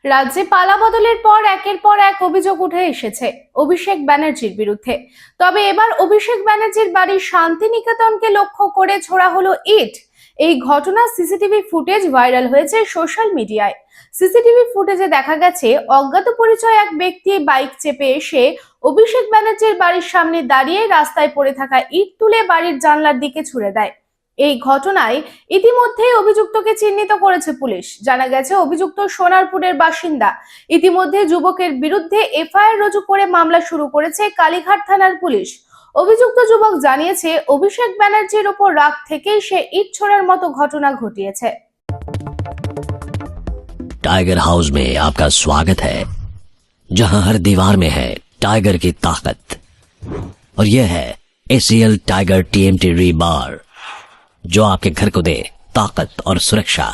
রাজ্যে পালাবদলের পর একের পর এক অভিযোগ উঠে এসেছে অভিষেক ব্যানার্জির বিরুদ্ধে। তবে এবার অভিষেক ব্যানার্জির বাড়ি শান্তিনিকেতনকে লক্ষ্য করে ছোড়া হলো ইট। এই ঘটনা সিসিটিভি ফুটেজ ভাইরাল হয়েছে সোশ্যাল মিডিয়ায়। সিসিটিভি ফুটেজে দেখা গেছে অজ্ঞাত পরিচয় এক ব্যক্তি বাইক চেপে এসে অভিষেক ব্যানার্জির বাড়ির সামনে দাঁড়িয়ে রাস্তায় পড়ে থাকা ইট তুলে বাড়ির জানলার দিকে ছুড়ে দেয়। এই ঘটনায় ইতিমধ্যেই অভিযুক্তকে চিহ্নিত করেছে পুলিশ। জানা গেছে অভিযুক্ত সোনারপুরের বাসিন্দা। ইতিমধ্যে যুবকের বিরুদ্ধে এফআইআর রুজু করে মামলা শুরু করেছে কালীঘাট থানার পুলিশ। অভিযুক্ত যুবক জানিয়েছে অভিষেক ব্যানার্জির ওপর রাগ থেকেই সে ইট ছোড়ার মতো ঘটনা ঘটিয়েছে। टाइगर हाउस में आपका स्वागत है, जहां हर दीवार में है टाइगर की ताकत। और यह है ACL टाइगर TMT रीबार, जो आपके घर को दे ताकत और सुरक्षा।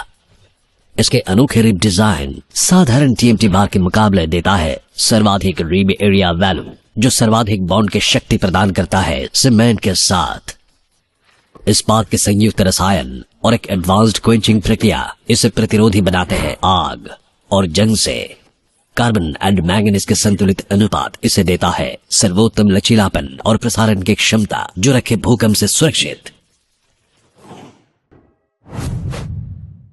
इसके अनोखे रिब डिजाइन साधारण TMT बार के मुकाबले देता है सर्वाधिक रिब एरिया वैल्यू, जो सर्वाधिक बॉन्ड की शक्ति प्रदान करता है सीमेंट के साथ। इस्पात के संयुक्त रसायन और एक एडवांस्ड क्वेंचिंग प्रक्रिया इसे प्रतिरोधी बनाते हैं आग और जंग से। कार्बन एंड मैंगनीज के संतुलित अनुपात इसे देता है सर्वोत्तम लचीलापन और प्रसारण की क्षमता, जो रखे भूकंप से सुरक्षित।